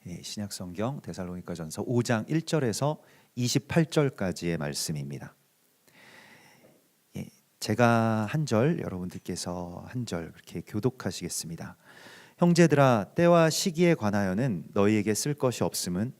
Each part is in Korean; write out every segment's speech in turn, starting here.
신약 성경 데살로니가전서 5장 1절에서 28절까지의 말씀입니다. 제가 한 절, 여러분들께서 한 절 이렇게 교독하시겠습니다. 형제들아, 때와 시기에 관하여는 너희에게 쓸 것이 없음은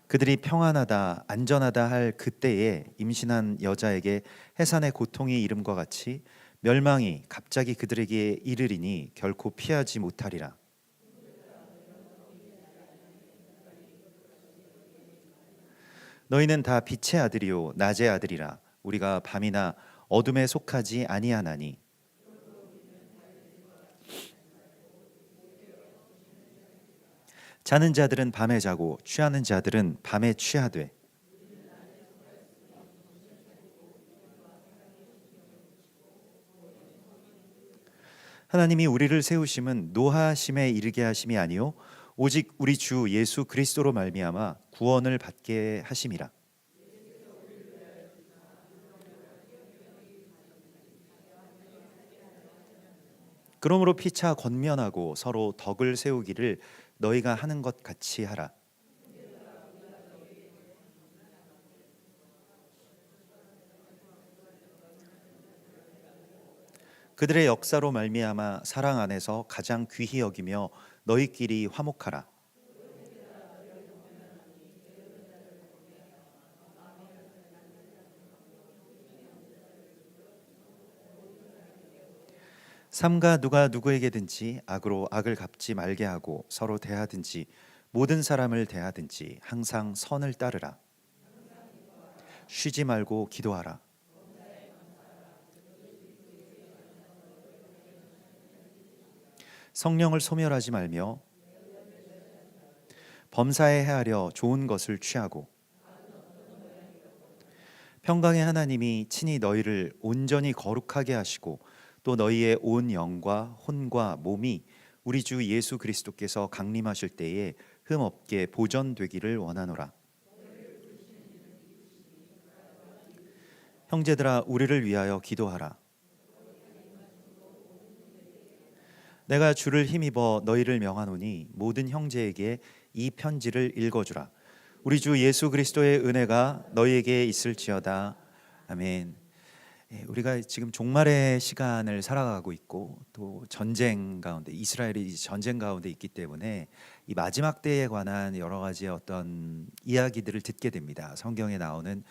그들이 평안하다 안전하다 할 그때에 임신한 여자에게 해산의 고통이 이름과 같이 멸망이 갑자기 그들에게 이르리니 결코 피하지 못하리라. 너희는 다 빛의 아들이요 낮의 아들이라. 우리가 밤이나 어둠에 속하지 아니하나니 자는 자들은 밤에 자고 취하는 자들은 밤에 취하되 하나님이 우리를 세우심은 노하심에 이르게 하심이 아니요 오직 우리 주 예수 그리스도로 말미암아 구원을 받게 하심이라. 그러므로 피차 권면하고 서로 덕을 세우기를 너희가 하는 것 같이 하라. 그들의 역사로 말미암아 사랑 안에서 가장 귀히 여기며 너희끼리 화목하라. 삼가 누가 누구에게든지 악으로 악을 갚지 말게 하고 서로 대하든지 모든 사람을 대하든지 항상 선을 따르라. 쉬지 말고 기도하라. 성령을 소멸하지 말며 범사에 헤아려 좋은 것을 취하고 평강의 하나님이 친히 너희를 온전히 거룩하게 하시고 또 너희의 온 영과 혼과 몸이 우리 주 예수 그리스도께서 강림하실 때에 흠없게 보전되기를 원하노라. 형제들아, 우리를 위하여 기도하라. 내가 주를 힘입어 너희를 명하노니 모든 형제에게 이 편지를 읽어주라. 우리 주 예수 그리스도의 은혜가 너희에게 있을지어다. 아멘. 우리가 지금 종말의 시간을 살아가고 있고 또 전쟁 가운데 이스라엘이 전쟁 가운데 있기 때문에 이 마지막 때에 관한 여러 가지의 어떤 이야기들을 듣게 됩니다. 성경에 나오는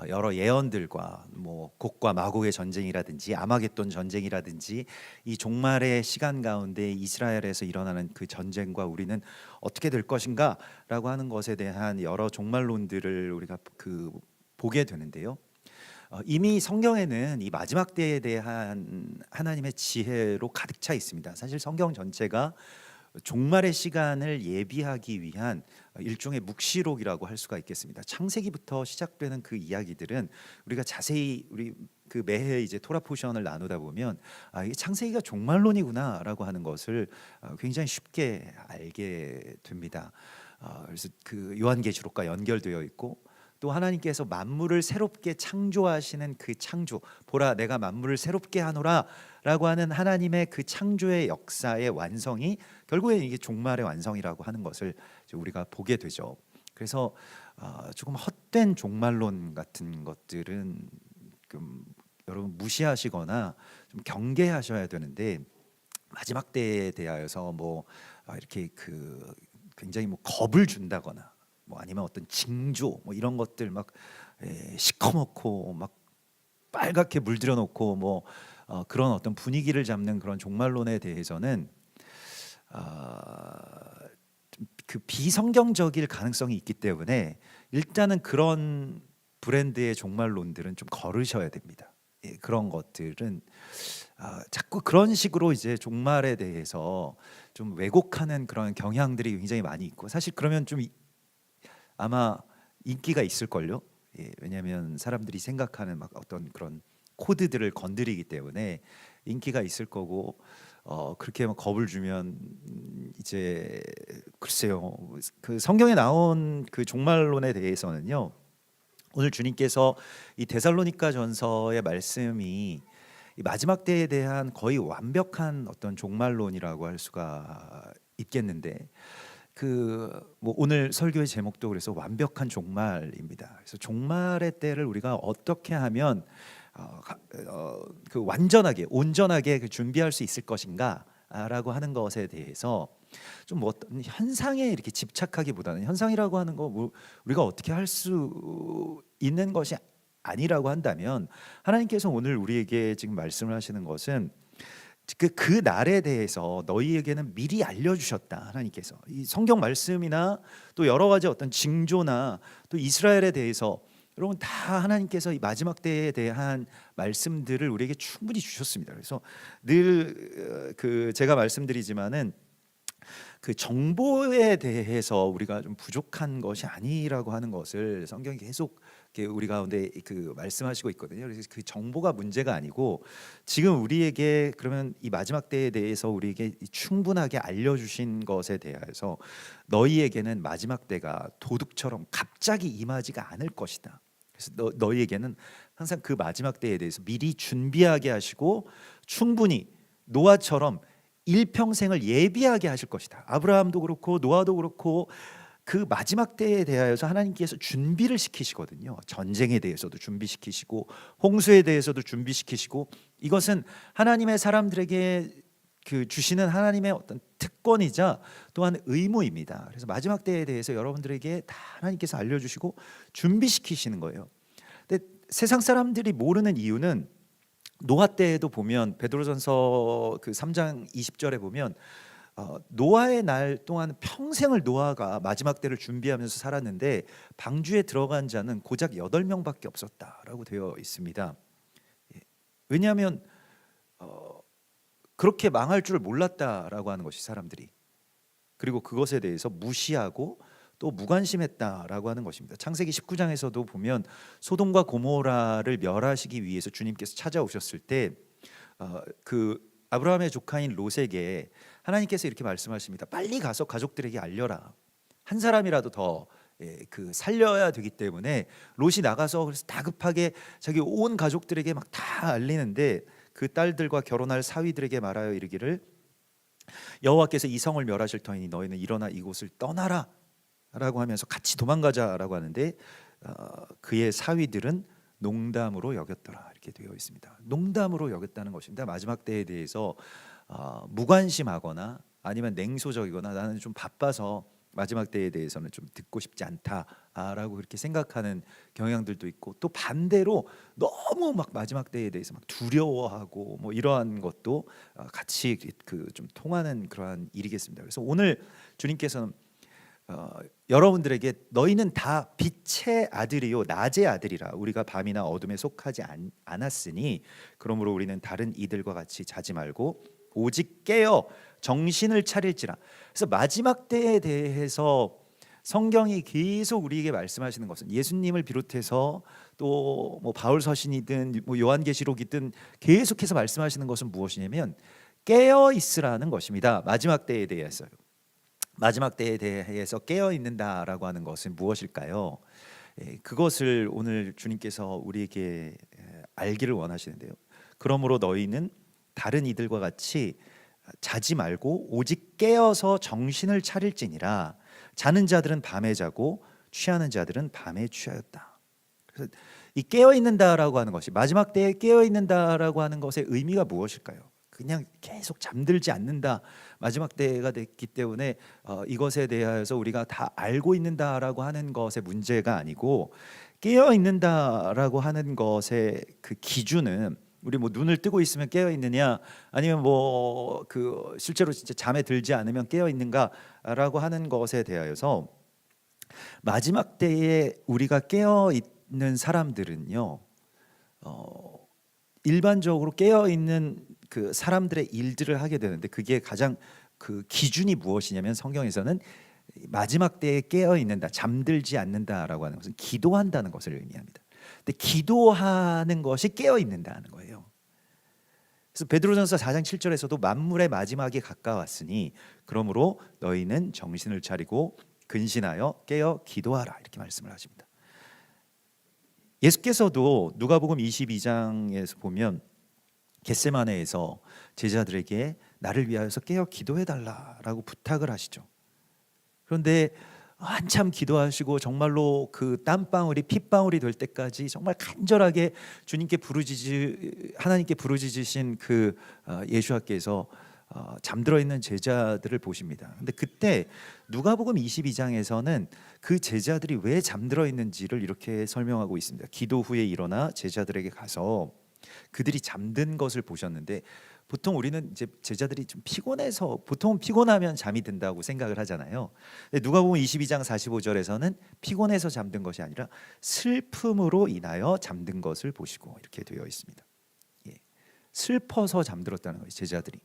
여러 예언들과 뭐 곡과 마곡의 전쟁이라든지 아마겟돈 전쟁이라든지 이 종말의 시간 가운데 이스라엘에서 일어나는 그 전쟁과 우리는 어떻게 될 것인가라고 하는 것에 대한 여러 종말론들을 우리가 보게 되는데요. 이미 성경에는 이 마지막 때에 대한 하나님의 지혜로 가득 차 있습니다. 사실 성경 전체가 종말의 시간을 예비하기 위한 일종의 묵시록이라고 할 수가 있겠습니다. 창세기부터 시작되는 그 이야기들은 우리가 자세히 우리 매해 이제 토라 포션을 나누다 보면 이게 창세기가 종말론이구나라고 하는 것을 굉장히 쉽게 알게 됩니다. 그래서 그 요한계시록과 연결되어 있고 또 하나님께서 만물을 새롭게 창조하시는 그 창조, 보라 내가 만물을 새롭게 하노라 라고 하는 하나님의 그 창조의 역사의 완성이 결국에 이게 종말의 완성이라고 하는 것을 우리가 보게 되죠. 그래서 조금 헛된 종말론 같은 것들은 여러분 무시하시거나 좀 경계하셔야 되는데, 마지막 때에 대하여서 이렇게 굉장히 겁을 준다거나 아니면 어떤 징조 이런 것들 시커멓고 막 빨갛게 물들여 놓고 그런 어떤 분위기를 잡는 그런 종말론에 대해서는 그 비성경적일 가능성이 있기 때문에 일단은 그런 브랜드의 종말론들은 좀 거르셔야 됩니다. 그런 것들은 자꾸 그런 식으로 이제 종말에 대해서 좀 왜곡하는 그런 경향들이 굉장히 많이 있고, 사실 그러면 좀 아마 인기가 있을걸요. 왜냐하면 사람들이 생각하는 어떤 그런 코드들을 건드리기 때문에 인기가 있을 거고, 그렇게 겁을 주면 이제 글쎄요. 그 성경에 나온 그 종말론에 대해서는요, 오늘 주님께서 이 데살로니가 전서의 말씀이 이 마지막 때에 대한 거의 완벽한 어떤 종말론이라고 할 수가 있겠는데, 뭐 오늘 설교의 제목도 그래서 완벽한 종말입니다. 그래서 종말의 때를 우리가 어떻게 하면 완전하게 온전하게 준비할 수 있을 것인가라고 하는 것에 대해서 좀 어떤 현상에 이렇게 집착하기보다는, 현상이라고 하는 거 우리가 어떻게 할 수 있는 것이 아니라고 한다면, 하나님께서 오늘 우리에게 지금 말씀을 하시는 것은 그 날에 대해서 너희에게는 미리 알려주셨다. 하나님께서 이 성경 말씀이나 또 여러 가지 어떤 징조나 또 이스라엘에 대해서, 여러분 다 하나님께서 이 마지막 때에 대한 말씀들을 우리에게 충분히 주셨습니다. 그래서 늘 제가 말씀드리지만은 그 정보에 대해서 우리가 좀 부족한 것이 아니라고 하는 것을 성경이 계속 우리 가운데 말씀하시고 있거든요. 그래서 그 정보가 문제가 아니고, 지금 우리에게 그러면 이 마지막 때에 대해서 우리에게 충분하게 알려주신 것에 대해서, 너희에게는 마지막 때가 도둑처럼 갑자기 임하지가 않을 것이다. 그래서 너희에게는 항상 그 마지막 때에 대해서 미리 준비하게 하시고, 충분히 노아처럼 일평생을 예비하게 하실 것이다. 아브라함도 그렇고 노아도 그렇고 그 마지막 때에 대하여서 하나님께서 준비를 시키시거든요. 전쟁에 대해서도 준비시키시고 홍수에 대해서도 준비시키시고, 이것은 하나님의 사람들에게 주시는 하나님의 어떤 특권이자 또한 의무입니다. 그래서 마지막 때에 대해서 여러분들에게 다 하나님께서 알려주시고 준비시키시는 거예요. 근데 세상 사람들이 모르는 이유는, 노아 때에도 보면 베드로전서 3장 20절에 보면 노아의 날 동안 평생을 노아가 마지막 때를 준비하면서 살았는데 방주에 들어간 자는 고작 8명밖에 없었다라고 되어 있습니다. 왜냐하면 그렇게 망할 줄 몰랐다라고 하는 것이 사람들이, 그리고 그것에 대해서 무시하고 또 무관심했다라고 하는 것입니다. 창세기 19장에서도 보면 소돔과 고모라를 멸하시기 위해서 주님께서 찾아오셨을 때 아브라함의 조카인 롯에게 하나님께서 이렇게 말씀하십니다. 빨리 가서 가족들에게 알려라. 한 사람이라도 더 살려야 되기 때문에 롯이 나가서, 그래서 다급하게 자기 온 가족들에게 막 다 알리는데, 그 딸들과 결혼할 사위들에게 말하여 이르기를, 여호와께서 이 성을 멸하실 터이니 너희는 일어나 이곳을 떠나라 라고 하면서 같이 도망가자라고 하는데, 그의 사위들은 농담으로 여겼더라 이렇게 되어 있습니다. 농담으로 여겼다는 것입니다. 마지막 때에 대해서 무관심하거나 아니면 냉소적이거나, 나는 좀 바빠서 마지막 때에 대해서는 좀 듣고 싶지 않다라고 그렇게 생각하는 경향들도 있고, 또 반대로 너무 막 마지막 때에 대해서 막 두려워하고 뭐 이러한 것도 같이 좀 통하는 그러한 일이겠습니다. 그래서 오늘 주님께서는 여러분들에게 너희는 다 빛의 아들이요 낮의 아들이라, 우리가 밤이나 어둠에 속하지 않았으니 그러므로 우리는 다른 이들과 같이 자지 말고 오직 깨어 정신을 차릴지라. 그래서 마지막 때에 대해서 성경이 계속 우리에게 말씀하시는 것은, 예수님을 비롯해서 또 뭐 바울 서신이든 뭐 요한계시록이든 계속해서 말씀하시는 것은 무엇이냐면 깨어 있으라는 것입니다. 마지막 때에 대해서요. 마지막 때에 대해서 깨어 있는다라고 하는 것은 무엇일까요? 그것을 오늘 주님께서 우리에게 알기를 원하시는데요. 그러므로 너희는 다른 이들과 같이 자지 말고 오직 깨어서 정신을 차릴지니라. 자는 자들은 밤에 자고 취하는 자들은 밤에 취하였다. 그래서 이 깨어 있는다라고 하는 것이, 마지막 때에 깨어 있는다라고 하는 것의 의미가 무엇일까요? 그냥 계속 잠들지 않는다, 마지막 때가 됐기 때문에 이것에 대해서 우리가 다 알고 있는다라고 하는 것의 문제가 아니고, 깨어 있는다라고 하는 것의 그 기준은, 우리 뭐 눈을 뜨고 있으면 깨어 있느냐, 아니면 뭐 실제로 진짜 잠에 들지 않으면 깨어 있는가라고 하는 것에 대하여서, 마지막 때에 우리가 깨어 있는 사람들은요, 일반적으로 깨어 있는 그 사람들의 일들을 하게 되는데, 그게 가장 기준이 무엇이냐면, 성경에서는 마지막 때에 깨어 있는다, 잠들지 않는다라고 하는 것은 기도한다는 것을 의미합니다. 근데 기도하는 것이 깨어 있는다는 거예요. 그래서 베드로전서 4장 7절에서도 만물의 마지막이 가까웠으니 그러므로 너희는 정신을 차리고 근신하여 깨어 기도하라 이렇게 말씀을 하십니다. 예수께서도 누가복음 22장에서 보면 겟세마네에서 제자들에게 나를 위하여서 깨어 기도해 달라라고 부탁을 하시죠. 그런데 한참 기도하시고 정말로 그 땀방울이 핏방울이 될 때까지 정말 간절하게 주님께 하나님께 부르짖으신 그 예수와께서 잠들어 있는 제자들을 보십니다. 근데 그때 누가복음 22장에서는 그 제자들이 왜 잠들어 있는지를 이렇게 설명하고 있습니다. 기도 후에 일어나 제자들에게 가서 그들이 잠든 것을 보셨는데, 보통 우리는 이제 제자들이 좀 피곤해서, 보통 피곤하면 잠이 든다고 생각을 하잖아요. 근데 누가복음 22장 45절에서는 피곤해서 잠든 것이 아니라 슬픔으로 인하여 잠든 것을 보시고 이렇게 되어 있습니다. 예. 슬퍼서 잠들었다는 거예요, 제자들이.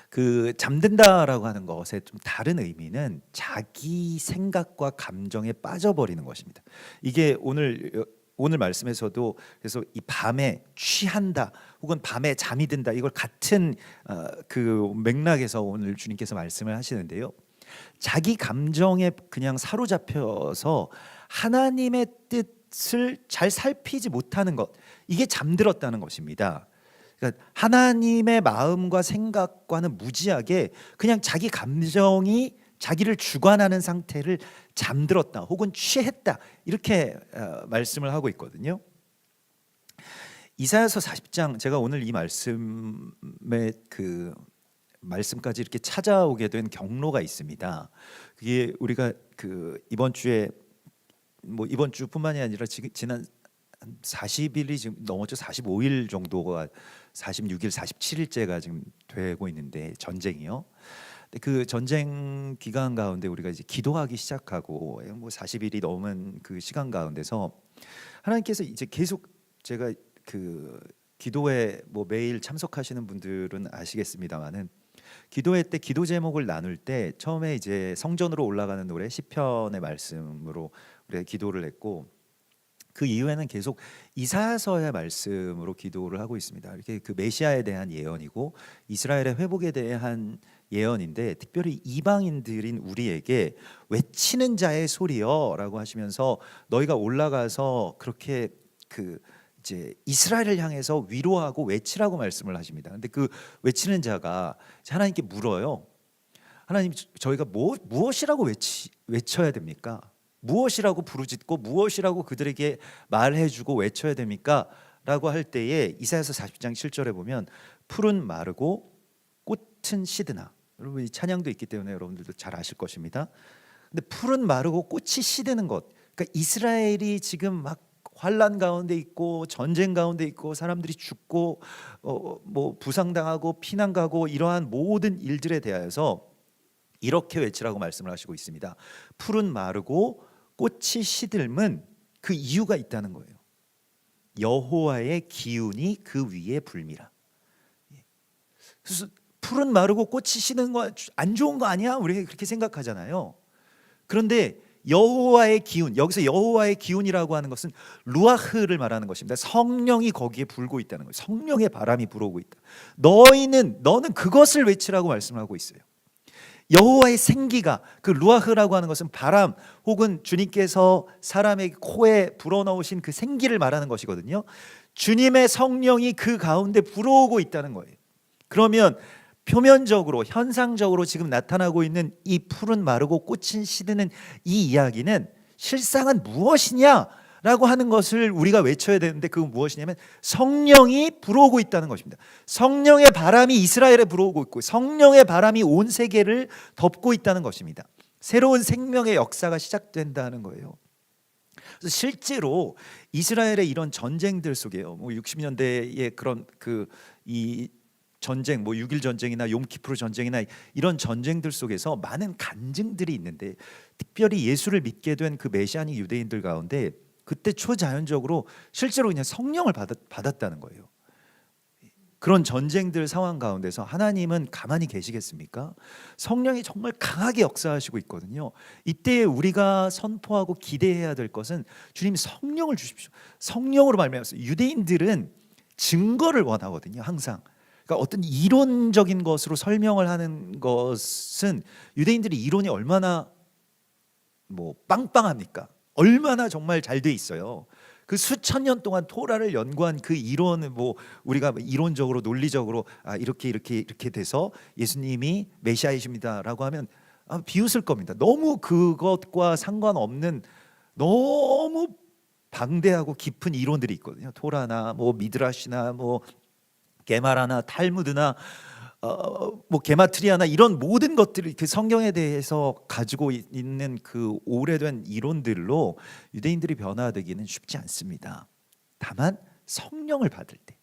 그 잠든다라고 하는 것의 좀 다른 의미는 자기 생각과 감정에 빠져버리는 것입니다. 이게 오늘 말씀에서도 그래서 이 밤에 취한다 혹은 밤에 잠이 든다, 이걸 같은 그 맥락에서 오늘 주님께서 말씀을 하시는데요. 자기 감정에 그냥 사로잡혀서 하나님의 뜻을 잘 살피지 못하는 것, 이게 잠들었다는 것입니다. 그러니까 하나님의 마음과 생각과는 무지하게 그냥 자기 감정이 자기를 주관하는 상태를 잠들었다 혹은 취했다, 이렇게 말씀을 하고 있거든요. 이사야서 40장, 제가 오늘 이 말씀의 그 말씀까지 이렇게 찾아오게 된 경로가 있습니다. 그게 우리가 그 이번 주에 뭐 이번 주뿐만이 아니라 지난 40일이 지금 넘었죠. 45일 정도가 46일, 47일째가 지금 되고 있는데, 전쟁이요. 그 전쟁 기간 가운데 우리가 이제 기도하기 시작하고 뭐 40일이 넘은 그 시간 가운데서 하나님께서 이제 계속, 제가 그 기도회 뭐 매일 참석하시는 분들은 아시겠습니다만은, 기도회 때 기도 제목을 나눌 때 처음에 이제 성전으로 올라가는 노래 시편의 말씀으로 우리가 기도를 했고, 그 이후에는 계속 이사야서의 말씀으로 기도를 하고 있습니다. 이렇게 그 메시아에 대한 예언이고 이스라엘의 회복에 대한 예언인데, 특별히 이방인들인 우리에게 외치는 자의 소리여라고 하시면서 너희가 올라가서 그렇게 그 이제 이스라엘을 향해서 위로하고 외치라고 말씀을 하십니다. 근데 그 외치는 자가 하나님께 물어요. 하나님, 저희가 무엇이라고 외쳐야 됩니까? 무엇이라고 부르짖고 무엇이라고 그들에게 말해주고 외쳐야 됩니까? 라고 할 때에 이사야서 40장 7절에 보면 푸른 마르고 꽃은 시드나, 여러분 이 찬양도 있기 때문에 여러분들도 잘 아실 것입니다. 근데 푸른 마르고 꽃이 시드는 것, 그러니까 이스라엘이 지금 막 환란 가운데 있고 전쟁 가운데 있고 사람들이 죽고 뭐 부상당하고 피난 가고 이러한 모든 일들에 대하여서 이렇게 외치라고 말씀을 하시고 있습니다. 푸른 마르고 꽃이 시들면 그 이유가 있다는 거예요. 여호와의 기운이 그 위에 불미라. 그래서 푸른 마르고 꽃이 시드는 거 안 좋은 거 아니야? 우리가 그렇게 생각하잖아요. 그런데 여호와의 기운, 여기서 여호와의 기운이라고 하는 것은 루아흐를 말하는 것입니다. 성령이 거기에 불고 있다는 거예요. 성령의 바람이 불어오고 있다. 너는 그것을 외치라고 말씀하고 있어요. 여호와의 생기가, 그 루아흐라고 하는 것은 바람 혹은 주님께서 사람의 코에 불어넣으신 그 생기를 말하는 것이거든요. 주님의 성령이 그 가운데 불어오고 있다는 거예요. 그러면 표면적으로 현상적으로 지금 나타나고 있는 이 푸른 마르고 꽃은 시드는 이 이야기는 실상은 무엇이냐 라고 하는 것을 우리가 외쳐야 되는데, 그건 무엇이냐면 성령이 불어오고 있다는 것입니다. 성령의 바람이 이스라엘에 불어오고 있고 성령의 바람이 온 세계를 덮고 있다는 것입니다. 새로운 생명의 역사가 시작된다는 거예요. 그래서 실제로 이스라엘의 이런 전쟁들 속에요, 뭐 60년대의 그런 이 전쟁, 뭐 6.1 전쟁이나 욤키프르 전쟁이나 이런 전쟁들 속에서 많은 간증들이 있는데, 특별히 예수를 믿게 된 그 메시아닉 유대인들 가운데 그때 초자연적으로 실제로 그냥 성령을 받았다는 거예요. 그런 전쟁들 상황 가운데서 하나님은 가만히 계시겠습니까? 성령이 정말 강하게 역사하시고 있거든요. 이때 우리가 선포하고 기대해야 될 것은 주님 성령을 주십시오. 성령으로 말미암아서 유대인들은 증거를 원하거든요. 항상. 그러니까 어떤 이론적인 것으로 설명을 하는 것은, 유대인들이 이론이 얼마나 뭐 빵빵합니까? 얼마나 정말 잘 돼 있어요. 그 수천 년 동안 토라를 연구한 그 이론은 뭐 우리가 이론적으로 논리적으로 이렇게 돼서 예수님이 메시아이십니다라고 하면 비웃을 겁니다. 너무 그것과 상관없는 너무 방대하고 깊은 이론들이 있거든요. 토라나 뭐 미드라시나 뭐 게마라나 탈무드나 뭐 게마트리아나 이런 모든 것들이 그 성경에 대해서 가지고 있는 그 오래된 이론들로 유대인들이 변화되기는 쉽지 않습니다. 다만 성령을 받을 때,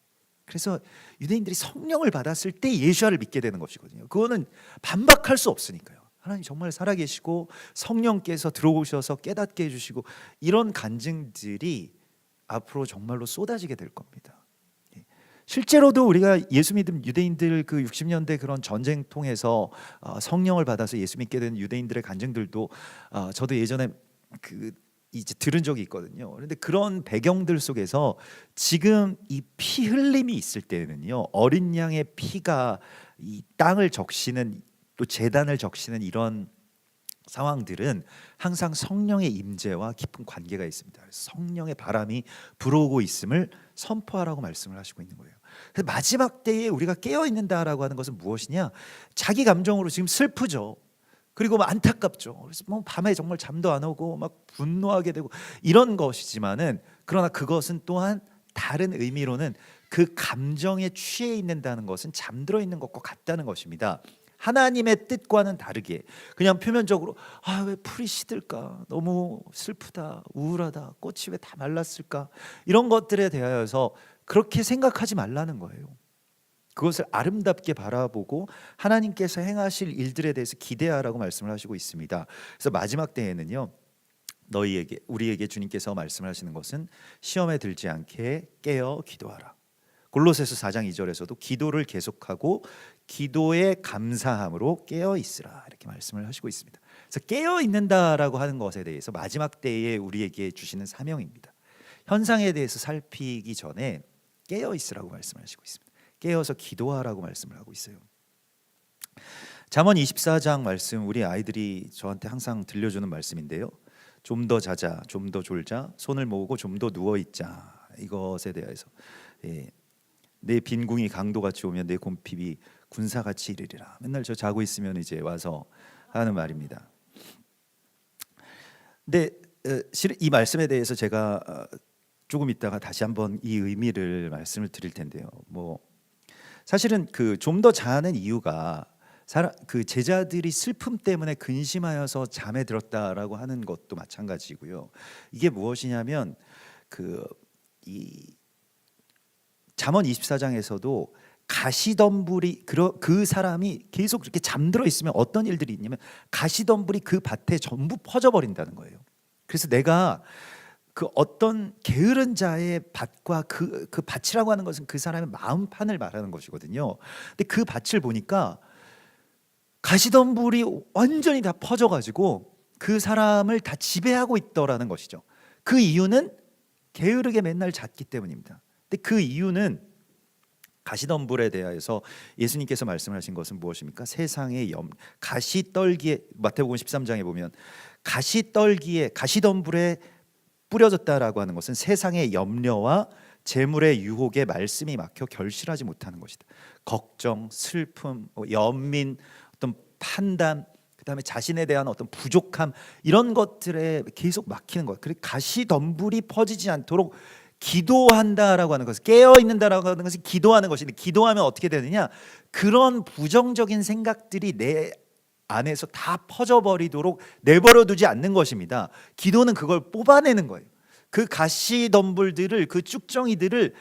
그래서 유대인들이 성령을 받았을 때 예수를 믿게 되는 것이거든요. 그거는 반박할 수 없으니까요. 하나님 정말 살아계시고 성령께서 들어오셔서 깨닫게 해주시고 이런 간증들이 앞으로 정말로 쏟아지게 될 겁니다. 실제로도 우리가 예수 믿은 유대인들 그 60년대 그런 전쟁 통해서 성령을 받아서 예수 믿게 된 유대인들의 간증들도 저도 예전에 이제 들은 적이 있거든요. 그런데 그런 배경들 속에서 지금 이 피 흘림이 있을 때는요, 어린 양의 피가 이 땅을 적시는, 또 제단을 적시는 이런 상황들은 항상 성령의 임재와 깊은 관계가 있습니다. 성령의 바람이 불어오고 있음을 선포하라고 말씀을 하시고 있는 거예요. 그래서 마지막 때에 우리가 깨어 있는다라고 하는 것은 무엇이냐? 자기 감정으로 지금 슬프죠. 그리고 막 안타깝죠. 그래서 뭐 밤에 정말 잠도 안 오고 막 분노하게 되고 이런 것이지만은, 그러나 그것은 또한 다른 의미로는 그 감정에 취해 있는다는 것은 잠들어 있는 것과 같다는 것입니다. 하나님의 뜻과는 다르게 그냥 표면적으로 왜 풀이 시들까, 너무 슬프다, 우울하다, 꽃이 왜 다 말랐을까, 이런 것들에 대하여서 그렇게 생각하지 말라는 거예요. 그것을 아름답게 바라보고 하나님께서 행하실 일들에 대해서 기대하라고 말씀을 하시고 있습니다. 그래서 마지막 때에는요, 우리에게 주님께서 말씀하시는 것은 시험에 들지 않게 깨어 기도하라. 골로새서 4장 2절에서도 기도를 계속하고 기도에 감사함으로 깨어 있으라, 이렇게 말씀을 하시고 있습니다. 그래서 깨어 있는다라고 하는 것에 대해서 마지막 때에 우리에게 주시는 사명입니다. 현상에 대해서 살피기 전에 깨어 있으라고 말씀하시고 있습니다. 깨어서 기도하라고 말씀을 하고 있어요. 잠언 24장 말씀, 우리 아이들이 저한테 항상 들려주는 말씀인데요, 좀 더 자자, 좀 더 졸자, 손을 모으고 좀 더 누워 있자, 이것에 대해서 내 빈궁이 강도같이 오면 내 곰핍이 군사같이 이르리라. 맨날 저 자고 있으면 이제 와서 하는 말입니다. 근데 이 말씀에 대해서 제가 조금 있다가 다시 한번 이 의미를 말씀을 드릴 텐데요. 뭐 사실은 그 좀 더 자는 이유가 그 제자들이 슬픔 때문에 근심하여서 잠에 들었다라고 하는 것도 마찬가지고요. 이게 무엇이냐면 이 잠언 24장에서도 가시덤불이 그 사람이 계속 그렇게 잠들어 있으면 어떤 일들이 있냐면 가시덤불이 그 밭에 전부 퍼져 버린다는 거예요. 그래서 내가 그 어떤 게으른 자의 밭과 그 밭이라고 하는 것은 그 사람의 마음판을 말하는 것이거든요. 근데 그 밭을 보니까 가시덤불이 완전히 다 퍼져가지고 그 사람을 다 지배하고 있더라는 것이죠. 그 이유는 게으르게 맨날 잤기 때문입니다. 근데 그 이유는 가시덤불에 대해서 예수님께서 말씀하신 것은 무엇입니까? 세상의 가시떨기에, 마태복음 13장에 보면 가시덤불에 뿌려졌다라고 하는 것은 세상의 염려와 재물의 유혹에 말씀이 막혀 결실하지 못하는 것이다. 걱정, 슬픔, 연민, 어떤 판단, 그다음에 자신에 대한 어떤 부족함, 이런 것들에 계속 막히는 것. 그리고 가시덤불이 퍼지지 않도록 기도한다라고 하는 것은, 깨어 있는다라고 하는 것은 기도하는 것인데, 기도하면 어떻게 되느냐? 그런 부정적인 생각들이 내 안에서 다 퍼져버리도록 내버려두지 않는 것입니다. 기도는 그걸 뽑아내는 거예요. 그 가시덤불들을, 그 쭉정이들을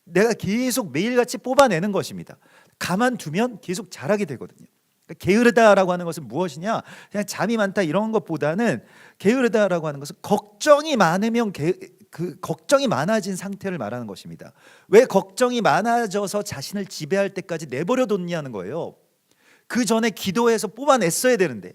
내가 계속 매일같이 뽑아내는 것입니다. 가만두면 계속 자라게 되거든요. 그러니까 게으르다라고 하는 것은 무엇이냐? 그냥 잠이 많다 이런 것보다는, 게으르다라고 하는 것은 걱정이 많으면 그 걱정이 많아진 상태를 말하는 것입니다. 왜 걱정이 많아져서 자신을 지배할 때까지 내버려 뒀냐는 거예요. 그 전에 기도해서 뽑아냈어야 되는데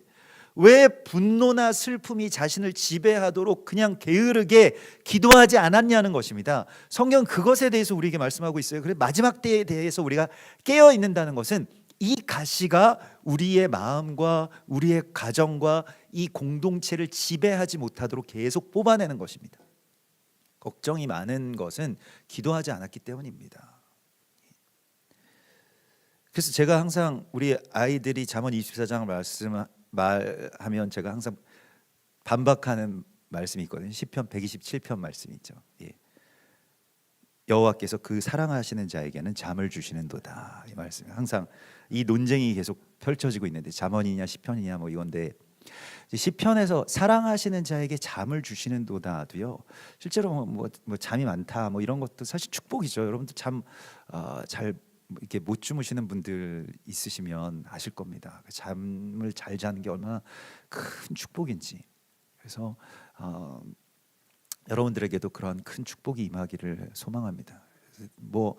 왜 분노나 슬픔이 자신을 지배하도록 그냥 게으르게 기도하지 않았냐는 것입니다. 성경 그것에 대해서 우리에게 말씀하고 있어요. 그래서 마지막 때에 대해서 우리가 깨어 있는다는 것은 이 가시가 우리의 마음과 우리의 가정과 이 공동체를 지배하지 못하도록 계속 뽑아내는 것입니다. 걱정이 많은 것은 기도하지 않았기 때문입니다. 그래서 제가 항상 우리 아이들이 잠언 24장 말하면 제가 항상 반박하는 말씀이 있거든요. 시편 127편 말씀이 있죠. 예. 여호와께서 그 사랑하시는 자에게는 잠을 주시는도다. 이 말씀. 항상 이 논쟁이 계속 펼쳐지고 있는데 잠언이냐 시편이냐 뭐 이건데, 시편에서 사랑하시는 자에게 잠을 주시는도다도요. 실제로 뭐 잠이 많다 뭐 이런 것도 사실 축복이죠. 여러분도 잠 잘 이렇게 못 주무시는 분들 있으시면 아실 겁니다. 잠을 잘 자는 게 얼마나 큰 축복인지. 그래서 여러분들에게도 그런 큰 축복이 임하기를 소망합니다. 뭐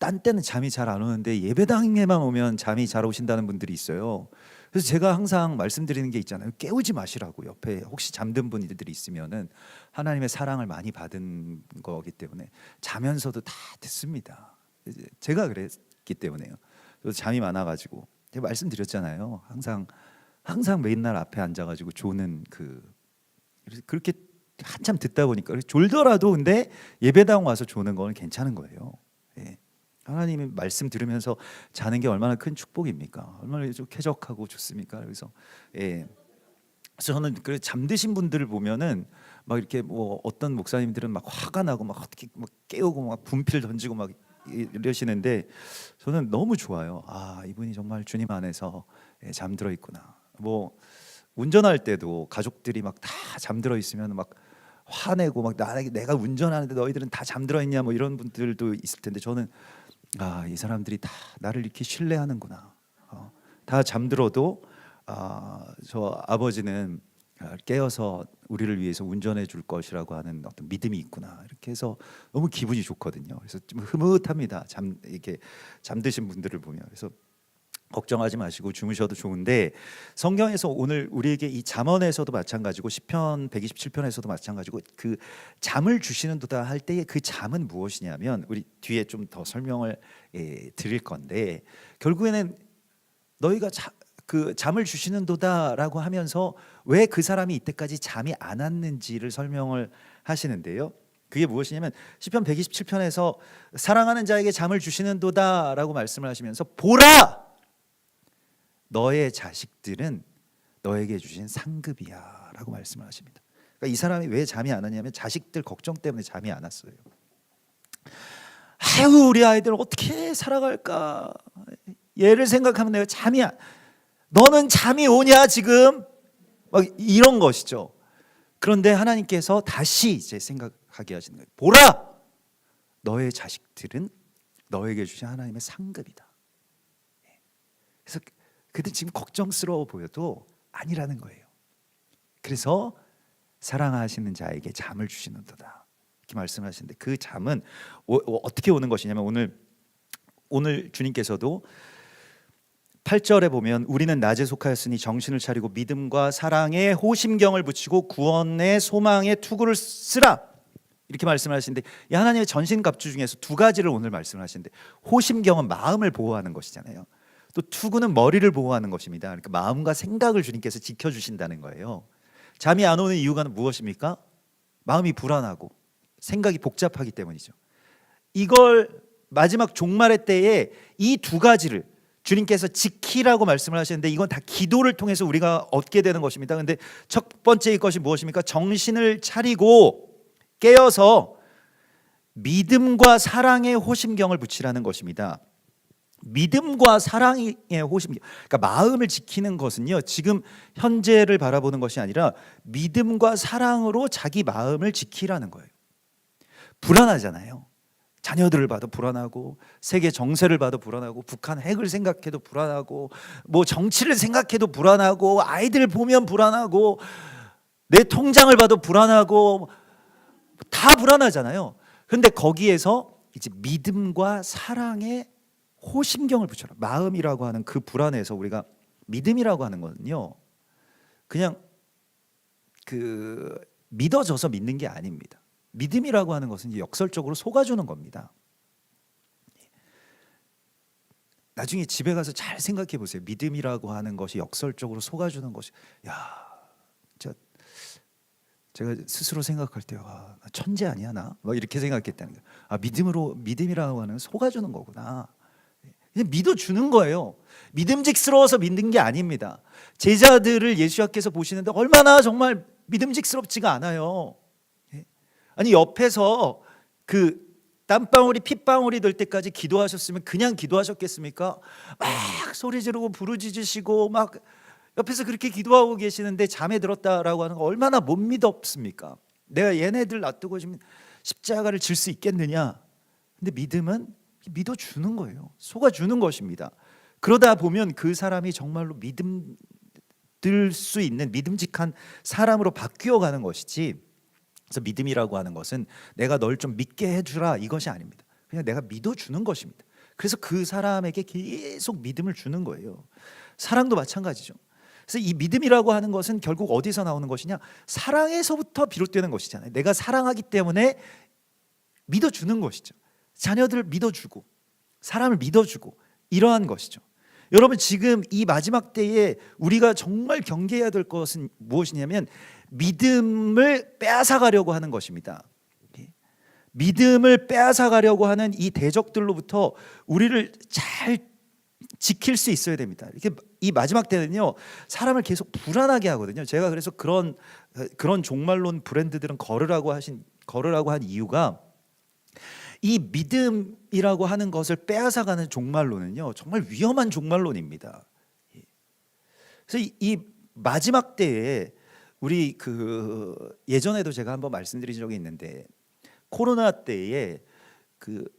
딴 때는 잠이 잘 안 오는데 예배당에만 오면 잠이 잘 오신다는 분들이 있어요. 그래서 제가 항상 말씀드리는 게 있잖아요. 깨우지 마시라고. 옆에 혹시 잠든 분들이 있으면은 하나님의 사랑을 많이 받은 거기 때문에 자면서도 다 듣습니다. 제가 그랬기 때문에요. 저도 잠이 많아가지고 제가 말씀드렸잖아요. 항상 맨날 앞에 앉아가지고 조는 그래서 그렇게 한참 듣다 보니까 졸더라도 근데 예배당 와서 조는 건 괜찮은 거예요. 예. 하나님의 말씀 들으면서 자는 게 얼마나 큰 축복입니까? 얼마나 좀 쾌적하고 좋습니까? 그래서 예. 그래서 저는 그 잠드신 분들을 보면은 막 이렇게 뭐 어떤 목사님들은 막 화가 나고 막 어떻게 막 깨우고 막 분필 던지고 막 이러시는데 저는 너무 좋아요. 아, 이분이 정말 주님 안에서 잠들어 있구나. 뭐 운전할 때도 가족들이 막 다 잠들어 있으면 막 화내고 막 내가 운전하는데 너희들은 다 잠들어 있냐 뭐 이런 분들도 있을 텐데, 저는 이 사람들이 다 나를 이렇게 신뢰하는구나. 다 잠들어도 저 아버지는 깨어서 우리를 위해서 운전해 줄 것이라고 하는 어떤 믿음이 있구나. 이렇게 해서 너무 기분이 좋거든요. 그래서 좀 흐뭇합니다. 이렇게 잠드신 분들을 보면. 그래서 걱정하지 마시고 주무셔도 좋은데, 성경에서 오늘 우리에게 이 잠언에서도 마찬가지고 시편 127편에서도 마찬가지고 그 잠을 주시는도다 할 때의 그 잠은 무엇이냐면, 우리 뒤에 좀 더 설명을 드릴 건데, 결국에는 너희가 그 잠을 주시는도다라고 하면서 왜 그 사람이 이때까지 잠이 안 왔는지를 설명을 하시는데요. 그게 무엇이냐면 시편 127편에서 사랑하는 자에게 잠을 주시는도다라고 말씀을 하시면서 보라! 너의 자식들은 너에게 주신 상급이야 라고 말씀을 하십니다. 그러니까 이 사람이 왜 잠이 안 왔냐면 자식들 걱정 때문에 잠이 안 왔어요. 아유, 우리 아이들 어떻게 살아갈까, 얘를 생각하면 내가 너는 잠이 오냐 지금, 막 이런 것이죠. 그런데 하나님께서 다시 이제 생각하게 하시는 거예요. 보라! 너의 자식들은 너에게 주신 하나님의 상급이다. 그래서 그들 지금 걱정스러워 보여도 아니라는 거예요. 그래서 사랑하시는 자에게 잠을 주시는도다 이렇게 말씀하시는데, 그 잠은 어떻게 오는 것이냐면 오늘 주님께서도 8절에 보면 우리는 낮에 속하였으니 정신을 차리고 믿음과 사랑에 호심경을 붙이고 구원의 소망에 투구를 쓰라 이렇게 말씀하시는데, 이 하나님의 전신갑주 중에서 두 가지를 오늘 말씀하시는데, 호심경은 마음을 보호하는 것이잖아요. 또 투구는 머리를 보호하는 것입니다. 그러니까 마음과 생각을 주님께서 지켜주신다는 거예요. 잠이 안 오는 이유가 무엇입니까? 마음이 불안하고 생각이 복잡하기 때문이죠. 이걸 마지막 종말의 때에 이 두 가지를 주님께서 지키라고 말씀을 하시는데, 이건 다 기도를 통해서 우리가 얻게 되는 것입니다. 근데 첫 번째 것이 무엇입니까? 정신을 차리고 깨어서 믿음과 사랑의 호심경을 붙이라는 것입니다. 믿음과 사랑의 호심경, 그러니까 마음을 지키는 것은요, 지금 현재를 바라보는 것이 아니라 믿음과 사랑으로 자기 마음을 지키라는 거예요. 불안하잖아요. 자녀들을 봐도 불안하고, 세계 정세를 봐도 불안하고, 북한 핵을 생각해도 불안하고, 뭐 정치를 생각해도 불안하고, 아이들 보면 불안하고, 내 통장을 봐도 불안하고, 다 불안하잖아요. 그런데 거기에서 이제 믿음과 사랑의 호심경을 붙여라. 마음이라고 하는 그 불안에서 우리가, 믿음이라고 하는 거는요, 그냥 믿어져서 믿는 게 아닙니다. 믿음이라고 하는 것은 역설적으로 속아주는 겁니다. 나중에 집에 가서 잘 생각해 보세요. 믿음이라고 하는 것이 역설적으로 속아주는 것이, 야, 진짜 제가 스스로 생각할 때 나 천재 아니야 나? 막 이렇게 생각했다는 거예요. 믿음이라고 하는 속아주는 거구나. 그냥 믿어주는 거예요. 믿음직스러워서 믿는 게 아닙니다. 제자들을 예수님께서 보시는데 얼마나 정말 믿음직스럽지가 않아요. 아니 옆에서 그 땀방울이 핏방울이 될 때까지 기도하셨으면 그냥 기도하셨겠습니까? 막 소리 지르고 부르짖으시고 막 옆에서 그렇게 기도하고 계시는데 잠에 들었다라고 하는 거 얼마나 못 믿었습니까? 내가 얘네들 놔두고 지금 십자가를 질 수 있겠느냐? 근데 믿음은 믿어주는 거예요. 속아주는 것입니다. 그러다 보면 그 사람이 정말로 믿을 수 있는 믿음직한 사람으로 바뀌어가는 것이지. 그래서 믿음이라고 하는 것은 내가 널 좀 믿게 해주라 이것이 아닙니다. 그냥 내가 믿어주는 것입니다. 그래서 그 사람에게 계속 믿음을 주는 거예요. 사랑도 마찬가지죠. 그래서 이 믿음이라고 하는 것은 결국 어디서 나오는 것이냐? 사랑에서부터 비롯되는 것이잖아요. 내가 사랑하기 때문에 믿어주는 것이죠. 자녀들을 믿어주고 사람을 믿어주고 이러한 것이죠. 여러분 지금 이 마지막 때에 우리가 정말 경계해야 될 것은 무엇이냐면 믿음을 빼앗아가려고 하는 것입니다. 믿음을 빼앗아가려고 하는 이 대적들로부터 우리를 잘 지킬 수 있어야 됩니다. 이렇게 이 마지막 때는요 사람을 계속 불안하게 하거든요. 제가 그래서 그런 종말론 브랜드들은 걸으라고 한 이유가 이 믿음이라고 하는 것을 빼앗아가는 종말론은요 정말 위험한 종말론입니다. 그래서 이 마지막 때에 우리 예전에도 제가 한번 말씀드린 적이 있는데 코로나 때에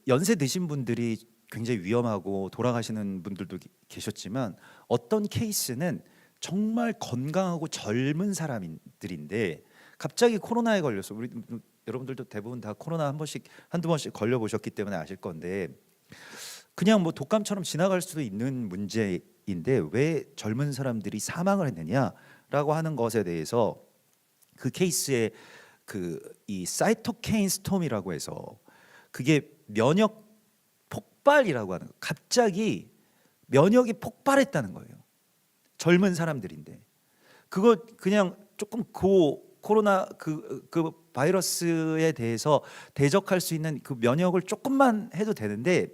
연세 드신 분들이 굉장히 위험하고 돌아가시는 분들도 계셨지만 어떤 케이스는 정말 건강하고 젊은 사람들인데 갑자기 코로나에 걸려서 우리 여러분들도 대부분 다 코로나 한두 번씩 걸려 보셨기 때문에 아실 건데 그냥 뭐 독감처럼 지나갈 수도 있는 문제인데 왜 젊은 사람들이 사망을 했느냐라고 하는 것에 대해서 그 케이스에 이 사이토케인 스톰이라고 해서 그게 면역 폭발이라고 하는 거. 갑자기 면역이 폭발했다는 거예요. 젊은 사람들인데 그거 그냥 조금 코로나 그 바이러스에 대해서 대적할 수 있는 그 면역을 조금만 해도 되는데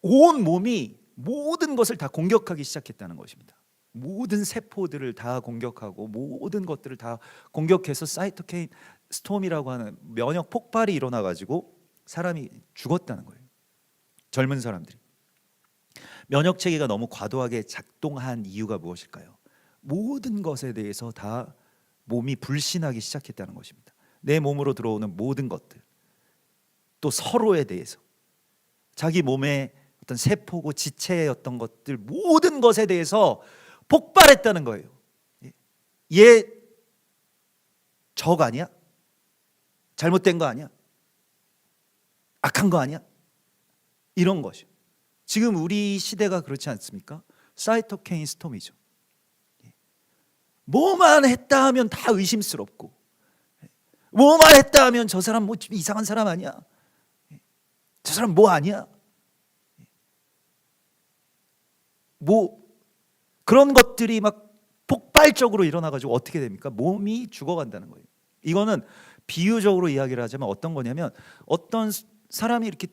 온 몸이 모든 것을 다 공격하기 시작했다는 것입니다. 모든 세포들을 다 공격하고 모든 것들을 다 공격해서 사이토케인 스톰이라고 하는 면역 폭발이 일어나 가지고 사람이 죽었다는 거예요. 젊은 사람들이. 면역 체계가 너무 과도하게 작동한 이유가 무엇일까요? 모든 것에 대해서 다 몸이 불신하기 시작했다는 것입니다. 내 몸으로 들어오는 모든 것들, 또 서로에 대해서, 자기 몸의 어떤 세포고 지체였던 것들 모든 것에 대해서 폭발했다는 거예요. 얘 적 아니야? 잘못된 거 아니야? 악한 거 아니야? 이런 것이. 지금 우리 시대가 그렇지 않습니까? 사이토케인 스톰이죠. 뭐만 했다 하면 다 의심스럽고 뭐만 했다 하면 저 사람 뭐 이상한 사람 아니야? 저 사람 뭐 아니야? 뭐 그런 것들이 막 폭발적으로 일어나가지고 어떻게 됩니까? 몸이 죽어간다는 거예요. 이거는 비유적으로 이야기를 하자면 어떤 거냐면 어떤 사람이 이렇게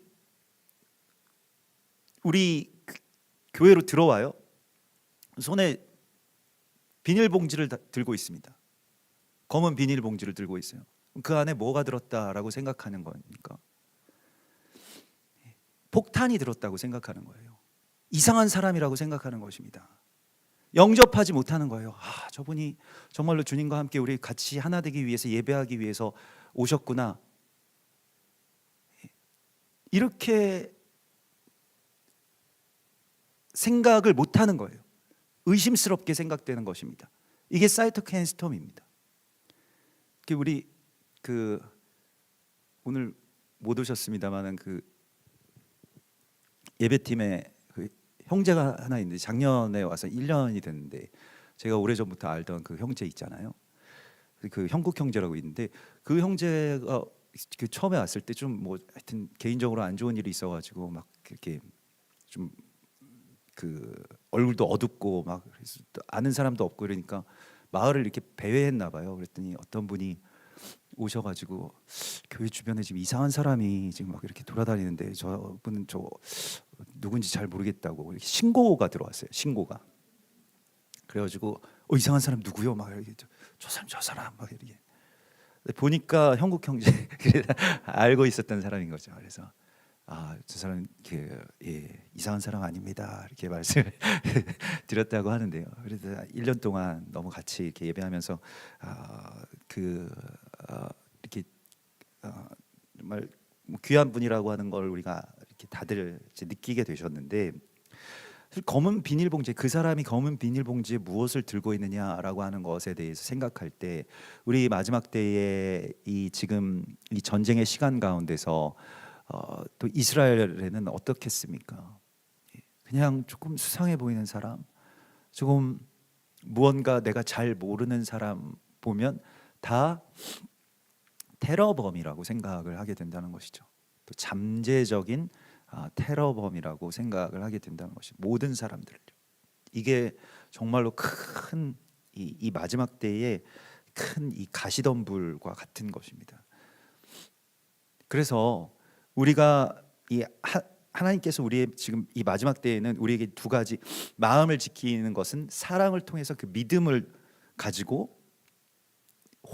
우리 교회로 들어와요. 손에 비닐봉지를 들고 있습니다. 검은 비닐봉지를 들고 있어요. 그 안에 뭐가 들었다라고 생각하는 거니까 폭탄이 들었다고 생각하는 거예요. 이상한 사람이라고 생각하는 것입니다. 영접하지 못하는 거예요. 저분이 정말로 주님과 함께 우리 같이 하나 되기 위해서 예배하기 위해서 오셨구나. 이렇게 생각을 못하는 거예요. 의심스럽게 생각되는 것입니다. 이게 사이토케인 스톰입니다. 우리 오늘 못 오셨습니다만은 예배팀에 형제가 하나 있는데 작년에 와서 1년이 됐는데 제가 오래전부터 알던 그 형제 있잖아요. 그 형국 형제라고 있는데 그 형제가 처음에 왔을 때 좀 뭐 하여튼 개인적으로 안 좋은 일이 있어가지고 막 이렇게 좀 얼굴도 어둡고 막 아는 사람도 없고 이러니까 마을을 이렇게 배회했나 봐요. 그랬더니 어떤 분이 오셔가지고 교회 주변에 지금 이상한 사람이 지금 막 이렇게 돌아다니는데 저분은 저 누군지 잘 모르겠다고 이렇게 신고가 들어왔어요. 신고가. 그래가지고 이상한 사람 누구요? 막 이렇게 저 사람 막 이렇게 보니까 형국 형제 알고 있었던 사람인 거죠. 그래서 저 사람 이상한 사람 아닙니다. 이렇게 말씀을 드렸다고 하는데요. 그래서 1년 동안 너무 같이 이렇게 예배하면서 이렇게 정말 귀한 분이라고 하는 걸 우리가 이렇게 다들 이제 느끼게 되셨는데 검은 비닐봉지 그 사람이 검은 비닐봉지에 무엇을 들고 있느냐라고 하는 것에 대해서 생각할 때 우리 마지막 때에 이 지금 이 전쟁의 시간 가운데서 또 이스라엘에는 어떻겠습니까? 그냥 조금 수상해 보이는 사람, 조금 무언가 내가 잘 모르는 사람 보면 다 테러범이라고 생각을 하게 된다는 것이죠. 또 잠재적인 테러범이라고 생각을 하게 된다는 것이 모든 사람들. 이게 정말로 큰 이 마지막 때에 큰 이 가시덤불과 같은 것입니다. 그래서 우리가 하나님께서 우리의 지금 이 마지막 때에는 우리에게 두 가지 마음을 지키는 것은 사랑을 통해서 그 믿음을 가지고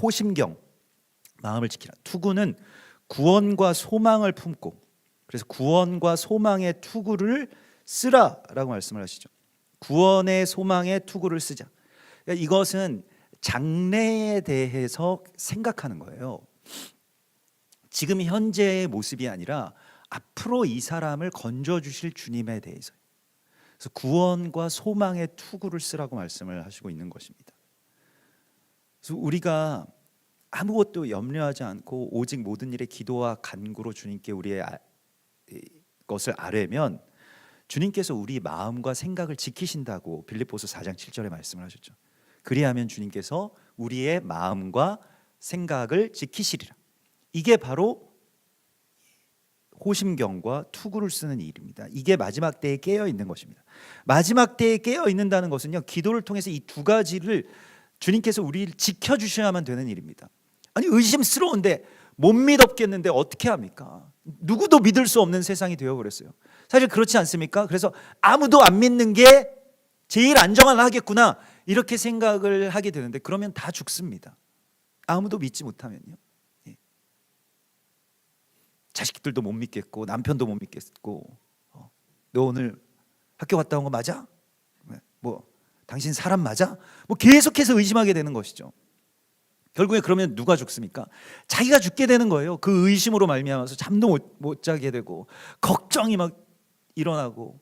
호심경 마음을 지키라. 투구는 구원과 소망을 품고 그래서 구원과 소망의 투구를 쓰라라고 말씀을 하시죠. 구원의 소망의 투구를 쓰자. 그러니까 이것은 장래에 대해서 생각하는 거예요. 지금 현재의 모습이 아니라 앞으로 이 사람을 건져 주실 주님에 대해서. 그래서 구원과 소망의 투구를 쓰라고 말씀을 하시고 있는 것입니다. 그래서 우리가 아무것도 염려하지 않고 오직 모든 일에 기도와 간구로 주님께 우리의 것을 아뢰면 주님께서 우리 마음과 생각을 지키신다고 빌립보서 4장 7절에 말씀을 하셨죠. 그리하면 주님께서 우리의 마음과 생각을 지키시리라. 이게 바로 호심경과 투구를 쓰는 일입니다. 이게 마지막 때에 깨어 있는 것입니다. 마지막 때에 깨어 있는다는 것은요, 기도를 통해서 이 두 가지를 주님께서 우리를 지켜주셔야만 되는 일입니다. 아니 의심스러운데 못 믿었겠는데 어떻게 합니까? 누구도 믿을 수 없는 세상이 되어버렸어요. 사실 그렇지 않습니까? 그래서 아무도 안 믿는 게 제일 안전하겠구나 이렇게 생각을 하게 되는데 그러면 다 죽습니다. 아무도 믿지 못하면요. 자식들도 못 믿겠고 남편도 못 믿겠고 너 오늘 학교 갔다 온 거 맞아? 뭐 당신 사람 맞아? 뭐 계속해서 의심하게 되는 것이죠. 결국에 그러면 누가 죽습니까? 자기가 죽게 되는 거예요. 그 의심으로 말미암아서 잠도 못 자게 되고 걱정이 막 일어나고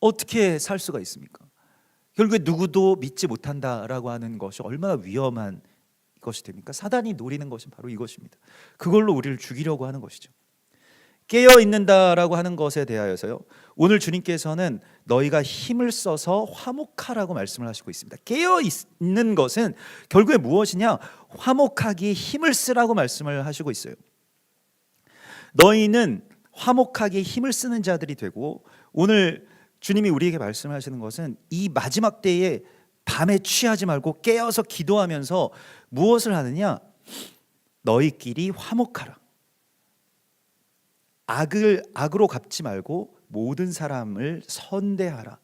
어떻게 살 수가 있습니까? 결국에 누구도 믿지 못한다라고 하는 것이 얼마나 위험한 것이 됩니까? 사단이 노리는 것은 바로 이것입니다. 그걸로 우리를 죽이려고 하는 것이죠. 깨어 있는다라고 하는 것에 대하여서요, 오늘 주님께서는 너희가 힘을 써서 화목하라고 말씀을 하시고 있습니다. 깨어 있는 것은 결국에 무엇이냐? 화목하기에 힘을 쓰라고 말씀을 하시고 있어요. 너희는 화목하기에 힘을 쓰는 자들이 되고, 오늘 주님이 우리에게 말씀하시는 것은 이 마지막 때에 밤에 취하지 말고 깨어서 기도하면서 무엇을 하느냐? 너희끼리 화목하라. 악으로 갚지 말고 모든 사람을 선대하라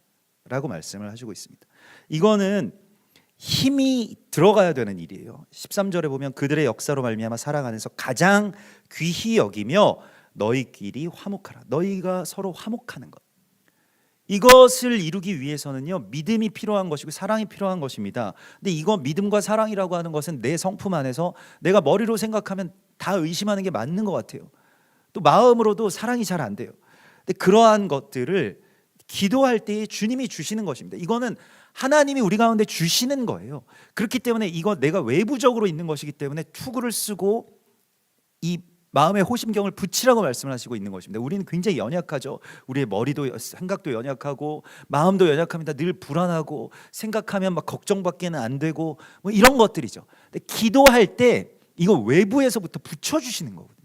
라고 말씀을 하시고 있습니다. 이거는 힘이 들어가야 되는 일이에요. 13절에 보면 그들의 역사로 말미암아 사랑 안에서 가장 귀히 여기며 너희끼리 화목하라. 너희가 서로 화목하는 것. 이것을 이루기 위해서는요, 믿음이 필요한 것이고 사랑이 필요한 것입니다. 근데 이거 믿음과 사랑이라고 하는 것은 내 성품 안에서 내가 머리로 생각하면 다 의심하는 게 맞는 것 같아요. 또 마음으로도 사랑이 잘 안 돼요. 근데 그러한 것들을 기도할 때에 주님이 주시는 것입니다. 이거는 하나님이 우리 가운데 주시는 거예요. 그렇기 때문에 이거 내가 외부적으로 있는 것이기 때문에 투구를 쓰고 이 마음의 호심경을 붙이라고 말씀을 하시고 있는 것입니다. 우리는 굉장히 연약하죠. 우리의 머리도 생각도 연약하고 마음도 연약합니다. 늘 불안하고 생각하면 막 걱정밖에는 안 되고 뭐 이런 것들이죠. 근데 기도할 때 이거 외부에서부터 붙여주시는 거거든요.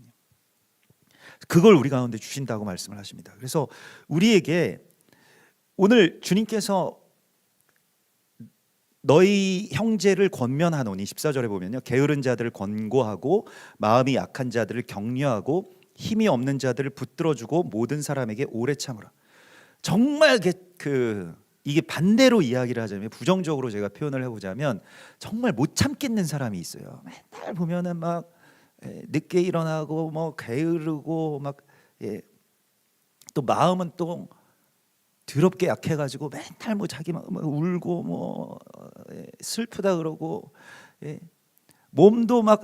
그걸 우리 가운데 주신다고 말씀을 하십니다. 그래서 우리에게 오늘 주님께서 너희 형제를 권면하노니 14절에 보면요, 게으른 자들을 권고하고 마음이 약한 자들을 격려하고 힘이 없는 자들을 붙들어주고 모든 사람에게 오래 참으라. 정말 이게 반대로 이야기를 하자면, 부정적으로 제가 표현을 해보자면 정말 못 참겠는 사람이 있어요. 맨날 보면은 막 늦게 일어나고 뭐 게으르고 막 또 마음은 또 더럽게 약해가지고 맨날 뭐 자기 막 울고 뭐 슬프다 그러고, 몸도 막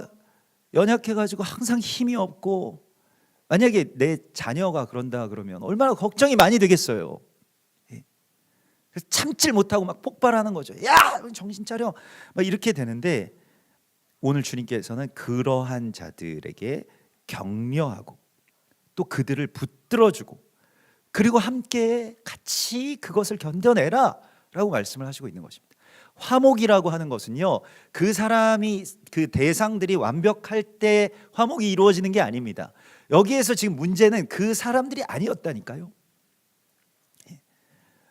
연약해가지고 항상 힘이 없고, 만약에 내 자녀가 그런다 그러면 얼마나 걱정이 많이 되겠어요. 그래서 참질 못하고 막 폭발하는 거죠. 야, 정신 차려, 막 이렇게 되는데, 오늘 주님께서는 그러한 자들에게 격려하고 또 그들을 붙들어주고 그리고 함께 같이 그것을 견뎌내라 라고 말씀을 하시고 있는 것입니다. 화목이라고 하는 것은요, 그 사람이, 그 대상들이 완벽할 때 화목이 이루어지는 게 아닙니다. 여기에서 지금 문제는 그 사람들이 아니었다니까요.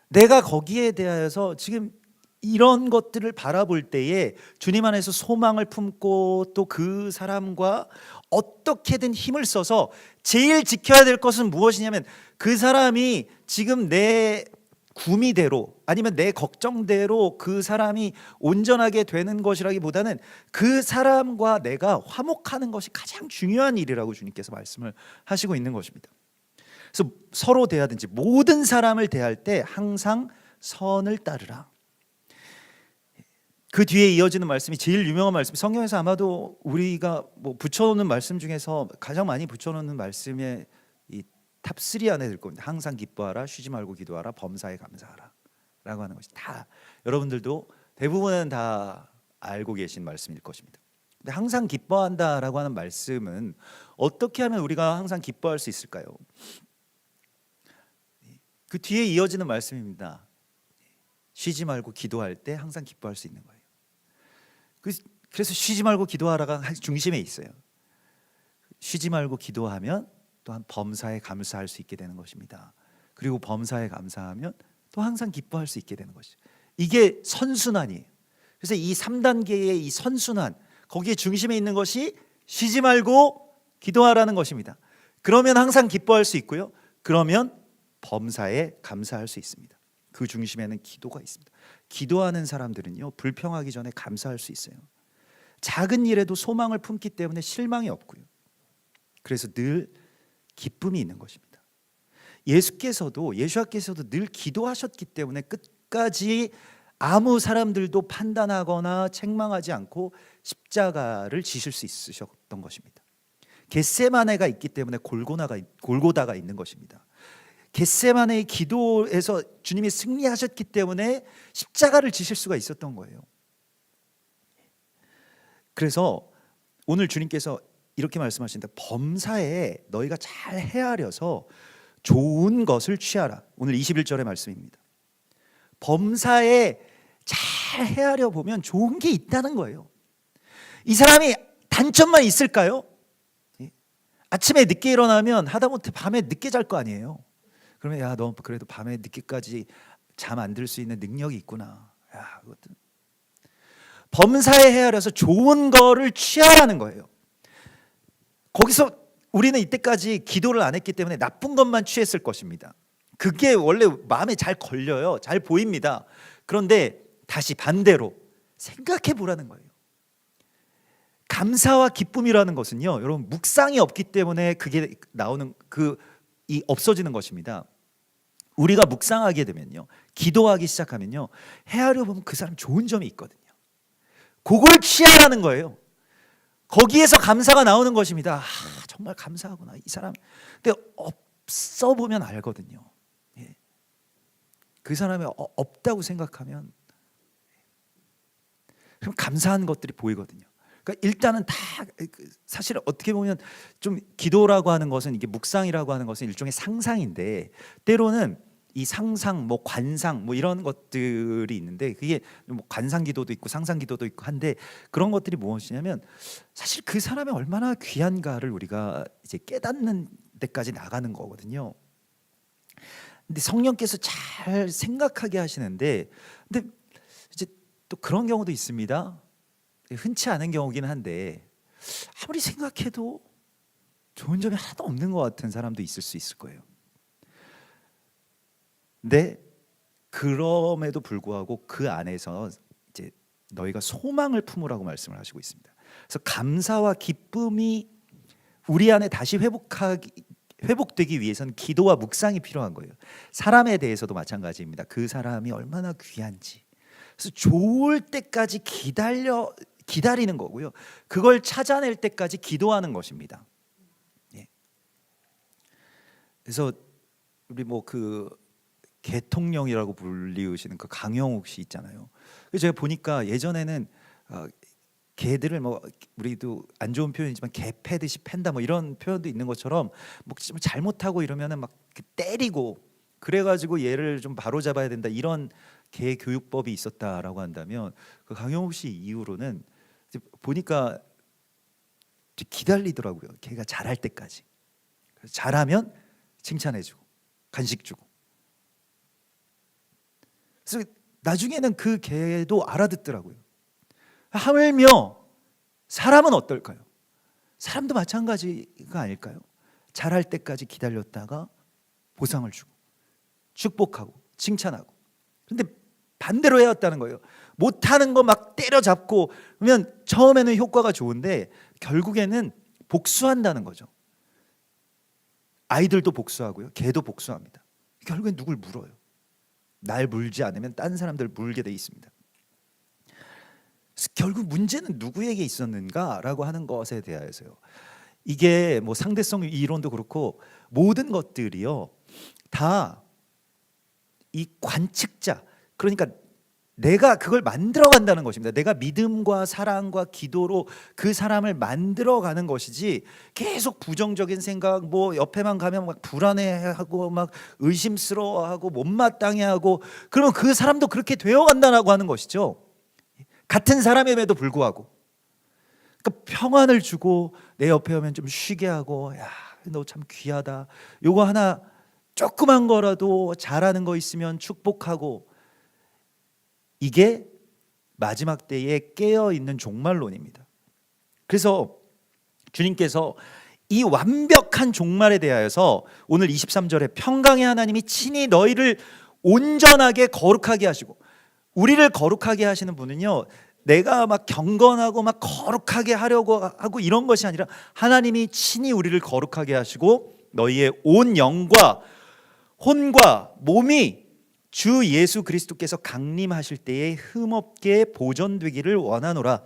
내가 거기에 대하여서 지금 이런 것들을 바라볼 때에 주님 안에서 소망을 품고 또 그 사람과 어떻게든 힘을 써서 제일 지켜야 될 것은 무엇이냐면, 그 사람이 지금 내 구미대로 아니면 내 걱정대로 그 사람이 온전하게 되는 것이라기보다는 그 사람과 내가 화목하는 것이 가장 중요한 일이라고 주님께서 말씀을 하시고 있는 것입니다. 그래서 서로 대하든지 모든 사람을 대할 때 항상 선을 따르라. 그 뒤에 이어지는 말씀이 제일 유명한 말씀, 성경에서 아마도 우리가 뭐 붙여놓는 말씀 중에서 가장 많이 붙여놓는 말씀의 이 탑3 안에 들 겁니다. 항상 기뻐하라, 쉬지 말고 기도하라, 범사에 감사하라 라고 하는 것이 다 여러분들도 대부분은 다 알고 계신 말씀일 것입니다. 근데 항상 기뻐한다라고 하는 말씀은 어떻게 하면 우리가 항상 기뻐할 수 있을까요? 그 뒤에 이어지는 말씀입니다. 쉬지 말고 기도할 때 항상 기뻐할 수 있는 거예요. 그래서 쉬지 말고 기도하라가 중심에 있어요. 쉬지 말고 기도하면 또한 범사에 감사할 수 있게 되는 것입니다. 그리고 범사에 감사하면 또 항상 기뻐할 수 있게 되는 것이죠. 이게 선순환이에요. 그래서 이 3단계의 이 선순환, 거기에 중심에 있는 것이 쉬지 말고 기도하라는 것입니다. 그러면 항상 기뻐할 수 있고요, 그러면 범사에 감사할 수 있습니다. 그 중심에는 기도가 있습니다. 기도하는 사람들은요, 불평하기 전에 감사할 수 있어요. 작은 일에도 소망을 품기 때문에 실망이 없고요, 그래서 늘 기쁨이 있는 것입니다. 예수께서도 늘 기도하셨기 때문에 끝까지 아무 사람들도 판단하거나 책망하지 않고 십자가를 지실 수 있으셨던 것입니다. 겟세마네가 있기 때문에 골고다가 있는 것입니다. 겟세마네의 기도에서 주님이 승리하셨기 때문에 십자가를 지실 수가 있었던 거예요. 그래서 오늘 주님께서 이렇게 말씀하신다. 범사에 너희가 잘 헤아려서 좋은 것을 취하라. 오늘 21절의 말씀입니다. 범사에 잘 헤아려 보면 좋은 게 있다는 거예요. 이 사람이 단점만 있을까요? 아침에 늦게 일어나면 하다못해 밤에 늦게 잘 거 아니에요. 그러면 야, 너 그래도 밤에 늦게까지 잠 안 들 수 있는 능력이 있구나. 야, 그것도 범사에 헤아려서 좋은 거를 취하라는 거예요. 거기서 우리는 이때까지 기도를 안 했기 때문에 나쁜 것만 취했을 것입니다. 그게 원래 마음에 잘 걸려요. 잘 보입니다. 그런데 다시 반대로 생각해 보라는 거예요. 감사와 기쁨이라는 것은요, 여러분, 묵상이 없기 때문에 그게 나오는 이 없어지는 것입니다. 우리가 묵상하게 되면요, 기도하기 시작하면요, 헤아려 보면 그 사람 좋은 점이 있거든요. 그걸 취하라는 거예요. 거기에서 감사가 나오는 것입니다. 정말 감사하구나, 이 사람. 근데 없어 보면 알거든요. 그 사람이 없다고 생각하면 그럼 감사한 것들이 보이거든요. 그러니까 일단은 다, 사실 어떻게 보면 좀 기도라고 하는 것은, 이게 묵상이라고 하는 것은 일종의 상상인데, 때로는 이 상상, 뭐 관상, 뭐 이런 것들이 있는데, 그게 뭐 관상 기도도 있고 상상 기도도 있고 한데, 그런 것들이 무엇이냐면 사실 그 사람이 얼마나 귀한가를 우리가 이제 깨닫는 데까지 나가는 거거든요. 근데 성령께서 잘 생각하게 하시는데, 근데 이제 또 그런 경우도 있습니다. 흔치 않은 경우긴 한데 아무리 생각해도 좋은 점이 하나도 없는 것 같은 사람도 있을 수 있을 거예요. 근데 그럼에도 불구하고 그 안에서 이제 너희가 소망을 품으라고 말씀을 하시고 있습니다. 그래서 감사와 기쁨이 우리 안에 다시 회복되기 위해서는 기도와 묵상이 필요한 거예요. 사람에 대해서도 마찬가지입니다. 그 사람이 얼마나 귀한지. 그래서 좋을 때까지 기다리는 거고요. 그걸 찾아낼 때까지 기도하는 것입니다. 예. 그래서 우리 뭐 그 개통령이라고 불리우시는 그 강영욱 씨 있잖아요. 그래서 제가 보니까 예전에는 개들을 뭐 우리도 안 좋은 표현이지만 개 패듯이 팬다 뭐 이런 표현도 있는 것처럼 뭐 잘못하고 이러면은 막 때리고 그래가지고 얘를 좀 바로 잡아야 된다 이런 개 교육법이 있었다라고 한다면 그 강영욱 씨 이후로는 이제 보니까 기다리더라고요. 개가 잘할 때까지. 그래서 잘하면 칭찬해주고 간식 주고. 그래서 나중에는 그 개도 알아듣더라고요. 하물며 사람은 어떨까요? 사람도 마찬가지가 아닐까요? 잘할 때까지 기다렸다가 보상을 주고 축복하고 칭찬하고. 근데 반대로 해왔다는 거예요. 못하는 거 막 때려잡고 그러면 처음에는 효과가 좋은데 결국에는 복수한다는 거죠. 아이들도 복수하고요. 개도 복수합니다. 결국엔 누굴 물어요. 날 물지 않으면 딴 사람들 물게 돼 있습니다. 결국 문제는 누구에게 있었는가라고 하는 것에 대해서요. 이게 뭐 상대성 이론도 그렇고 모든 것들이요 다 이 관측자, 그러니까 내가 그걸 만들어 간다는 것입니다. 내가 믿음과 사랑과 기도로 그 사람을 만들어 가는 것이지 계속 부정적인 생각, 뭐 옆에만 가면 막 불안해하고 막 의심스러워하고 못마땅해하고 그러면 그 사람도 그렇게 되어 간다라고 하는 것이죠. 같은 사람임에도 불구하고. 그러니까 평안을 주고 내 옆에 오면 좀 쉬게 하고, 야, 너 참 귀하다. 요거 하나 조그만 거라도 잘하는 거 있으면 축복하고. 이게 마지막 때에 깨어 있는 종말론입니다. 그래서 주님께서 이 완벽한 종말에 대하여서 오늘 23절에 평강의 하나님이 친히 너희를 온전하게 거룩하게 하시고, 우리를 거룩하게 하시는 분은요 내가 막 경건하고 막 거룩하게 하려고 하고 이런 것이 아니라 하나님이 친히 우리를 거룩하게 하시고 너희의 온 영과 혼과 몸이 주 예수 그리스도께서 강림하실 때에 흠없게 보존되기를 원하노라.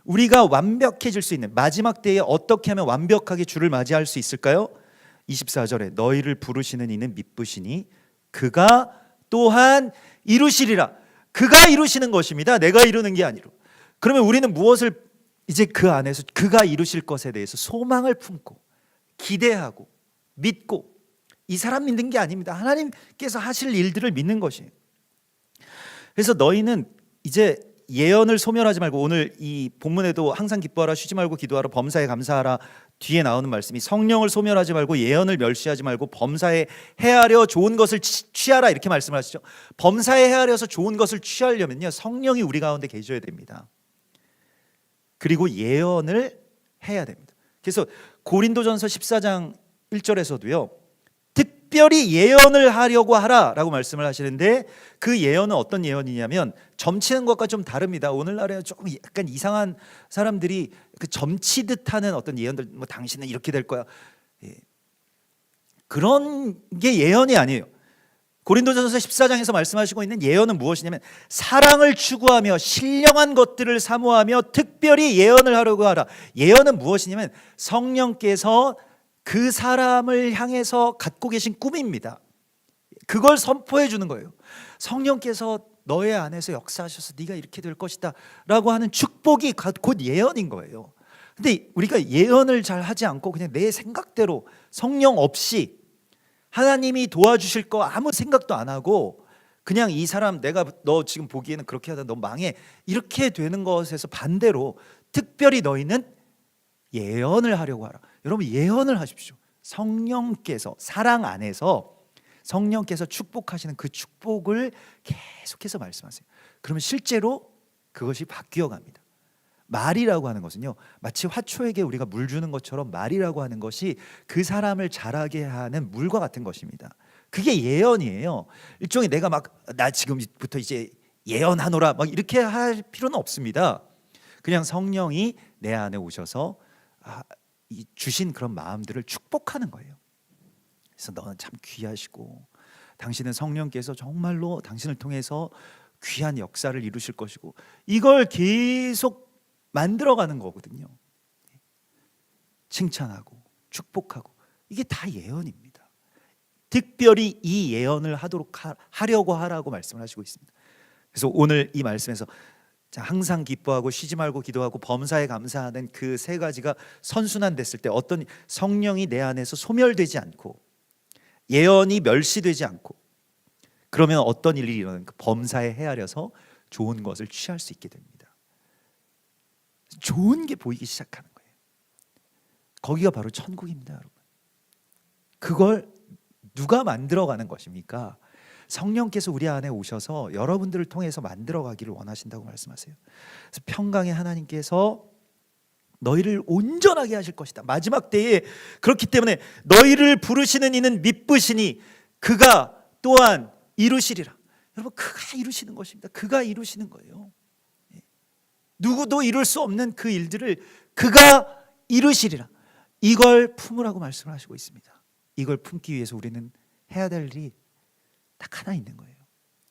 우리가 완벽해질 수 있는 마지막 때에 어떻게 하면 완벽하게 주를 맞이할 수 있을까요? 24절에 너희를 부르시는 이는 미쁘시니 그가 또한 이루시리라. 그가 이루시는 것입니다. 내가 이루는 게 아니로. 그러면 우리는 무엇을 이제 그 안에서 그가 이루실 것에 대해서 소망을 품고 기대하고 믿고, 이 사람 믿는 게 아닙니다. 하나님께서 하실 일들을 믿는 것이에요. 그래서 너희는 이제 예언을 소멸하지 말고, 오늘 이 본문에도 항상 기뻐하라, 쉬지 말고 기도하라, 범사에 감사하라 뒤에 나오는 말씀이 성령을 소멸하지 말고 예언을 멸시하지 말고 범사에 헤아려 좋은 것을 취하라 이렇게 말씀을 하시죠. 범사에 헤아려서 좋은 것을 취하려면요 성령이 우리 가운데 계셔야 됩니다. 그리고 예언을 해야 됩니다. 그래서 고린도전서 14장 1절에서도요 특별히 예언을 하려고 하라라고 말씀을 하시는데, 그 예언은 어떤 예언이냐면 점치는 것과 좀 다릅니다. 오늘날에 조금 약간 이상한 사람들이 그 점치듯 하는 어떤 예언들, 뭐 당신은 이렇게 될 거야, 그런 게 예언이 아니에요. 고린도전서 14장에서 말씀하시고 있는 예언은 무엇이냐면 사랑을 추구하며 신령한 것들을 사모하며 특별히 예언을 하려고 하라. 예언은 무엇이냐면 성령께서 그 사람을 향해서 갖고 계신 꿈입니다. 그걸 선포해 주는 거예요. 성령께서 너의 안에서 역사하셔서 네가 이렇게 될 것이다 라고 하는 축복이 곧 예언인 거예요. 근데 우리가 예언을 잘 하지 않고 그냥 내 생각대로 성령 없이 하나님이 도와주실 거 아무 생각도 안 하고 그냥 이 사람 내가 너 지금 보기에는 그렇게 하다 너 망해 이렇게 되는 것에서 반대로 특별히 너희는 예언을 하려고 하라. 여러분 예언을 하십시오. 성령께서 사랑 안에서 성령께서 축복하시는 그 축복을 계속해서 말씀하세요. 그러면 실제로 그것이 바뀌어 갑니다. 말이라고 하는 것은요, 마치 화초에게 우리가 물 주는 것처럼 말이라고 하는 것이 그 사람을 자라게 하는 물과 같은 것입니다. 그게 예언이에요. 일종의 내가 막 나 지금부터 이제 예언하노라 막 이렇게 할 필요는 없습니다. 그냥 성령이 내 안에 오셔서 이 주신 그런 마음들을 축복하는 거예요. 그래서 너는 참 귀하시고 당신은 성령께서 정말로 당신을 통해서 귀한 역사를 이루실 것이고, 이걸 계속 만들어가는 거거든요. 칭찬하고 축복하고, 이게 다 예언입니다. 특별히 이 예언을 하려고 하라고 말씀을 하시고 있습니다. 그래서 오늘 이 말씀에서 항상 기뻐하고 쉬지 말고 기도하고 범사에 감사하는 그 세 가지가 선순환됐을 때, 어떤 성령이 내 안에서 소멸되지 않고 예언이 멸시되지 않고, 그러면 어떤 일이 일어나는, 그 범사에 헤아려서 좋은 것을 취할 수 있게 됩니다. 좋은 게 보이기 시작하는 거예요. 거기가 바로 천국입니다, 여러분. 그걸 누가 만들어가는 것입니까? 성령께서 우리 안에 오셔서 여러분들을 통해서 만들어가기를 원하신다고 말씀하세요. 그래서 평강의 하나님께서 너희를 온전하게 하실 것이다, 마지막 때에. 그렇기 때문에 너희를 부르시는 이는 미쁘시니 그가 또한 이루시리라. 여러분, 그가 이루시는 것입니다. 그가 이루시는 거예요. 누구도 이룰 수 없는 그 일들을 그가 이루시리라. 이걸 품으라고 말씀을 하시고 있습니다. 이걸 품기 위해서 우리는 해야 될 일이 딱 하나 있는 거예요.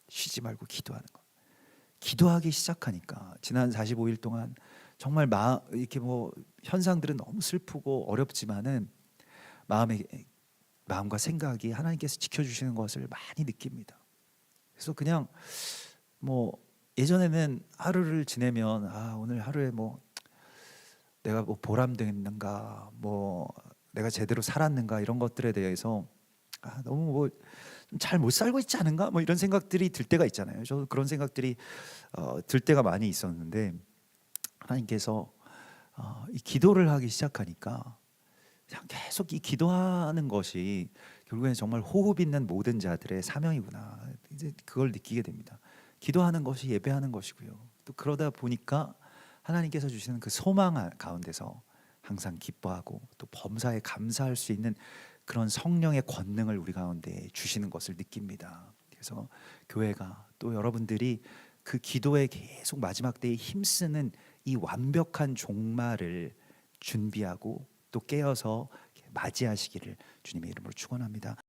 쉬지 말고 기도하는 거. 기도하기 시작하니까 지난 45일 동안 정말 이렇게 현상들은 너무 슬프고 어렵지만은 마음과 생각이 하나님께서 지켜주시는 것을 많이 느낍니다. 그래서 그냥 예전에는 하루를 지내면 오늘 하루에 내가 보람됐는가, 내가 제대로 살았는가, 이런 것들에 대해서 너무 잘 못 살고 있지 않은가, 이런 생각들이 들 때가 있잖아요. 저도 그런 생각들이 들 때가 많이 있었는데, 하나님께서 이 기도를 하기 시작하니까 그냥 계속 이 기도하는 것이 결국에는 정말 호흡 있는 모든 자들의 사명이구나, 이제 그걸 느끼게 됩니다. 기도하는 것이 예배하는 것이고요. 또 그러다 보니까 하나님께서 주시는 그 소망 가운데서 항상 기뻐하고 또 범사에 감사할 수 있는 그런 성령의 권능을 우리 가운데 주시는 것을 느낍니다. 그래서 교회가, 또 여러분들이 그 기도에 계속 마지막 때에 힘쓰는 이 완벽한 종말을 준비하고 또 깨어서 맞이하시기를 주님의 이름으로 축원합니다.